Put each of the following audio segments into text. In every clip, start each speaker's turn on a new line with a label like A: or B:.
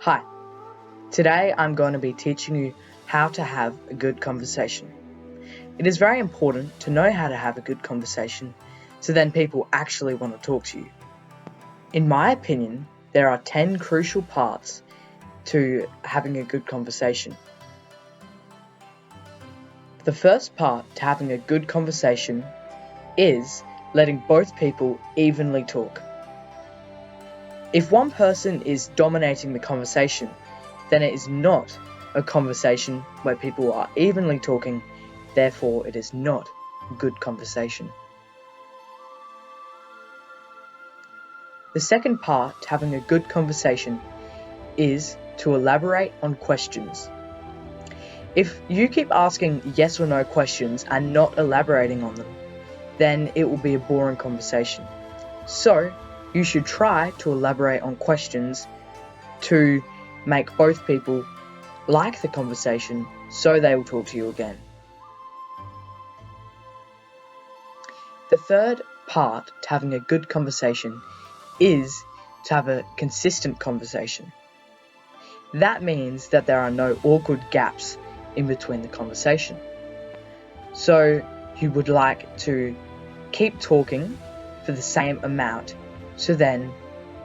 A: Hi, today I'm going to be teaching you how to have a good conversation. It is very important to know how to have a good conversation so then people actually want to talk to you. In my opinion, there are 10 crucial parts to having a good conversation. The first part to having a good conversation is letting both people evenly talk. If one person is dominating the conversation, then it is not a conversation where people are evenly talking, therefore it is not a good conversation. The second part to having a good conversation is to elaborate on questions. If you keep asking yes or no questions and not elaborating on them, then it will be a boring conversation. So, you should try to elaborate on questions to make both people like the conversation so they will talk to you again. The third part to having a good conversation is to have a consistent conversation. That means that there are no awkward gaps in between the conversation. So you would like to keep talking for the same amount, so then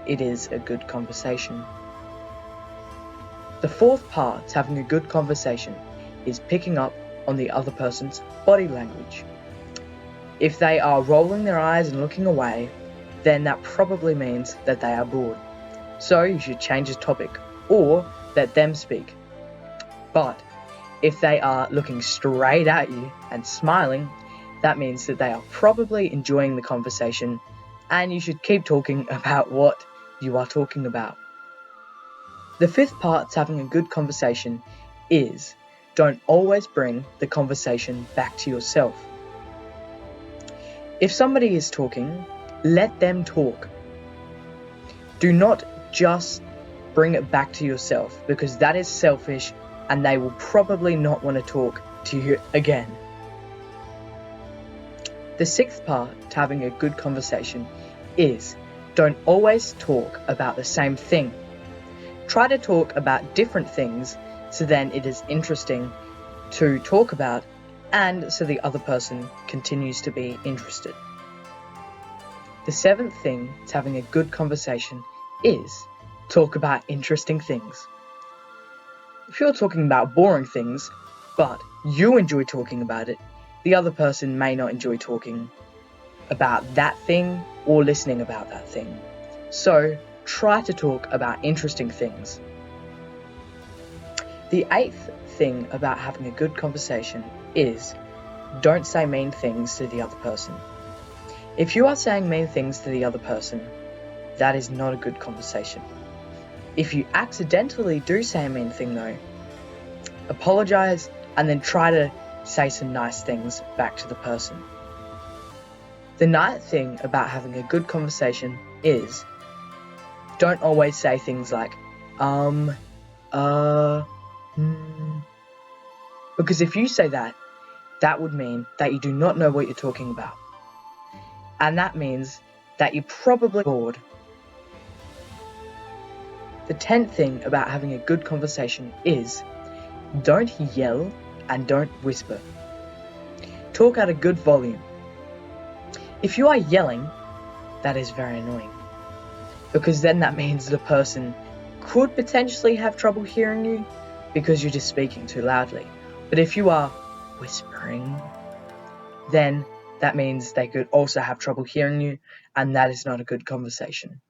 A: it is a good conversation. The fourth part to having a good conversation is picking up on the other person's body language. If they are rolling their eyes and looking away, then that probably means that they are bored. So you should change the topic or let them speak. But if they are looking straight at you and smiling, that means that they are probably enjoying the conversation and you should keep talking about what you are talking about. The fifth part to having a good conversation is don't always bring the conversation back to yourself. If somebody is talking, let them talk. Do not just bring it back to yourself, because that is selfish and they will probably not want to talk to you again. The sixth part to having a good conversation is don't always talk about the same thing. Try to talk about different things so then it is interesting to talk about and so the other person continues to be interested. The seventh thing to having a good conversation is talk about interesting things. If you're talking about boring things, but you enjoy talking about it, the other person may not enjoy talking about that thing or listening about that thing. So try to talk about interesting things. The eighth thing about having a good conversation is don't say mean things to the other person. If you are saying mean things to the other person, that is not a good conversation. If you accidentally do say a mean thing though, apologize and then try to say some nice things back to the person. The ninth thing about having a good conversation is don't always say things like, because if you say that, that would mean that you do not know what you're talking about. And that means that you're probably bored. The 10th thing about having a good conversation is don't yell and don't whisper. Talk at a good volume. If you are yelling, that is very annoying, because then that means the person could potentially have trouble hearing you because you're just speaking too loudly. But if you are whispering, then that means they could also have trouble hearing you, and that is not a good conversation.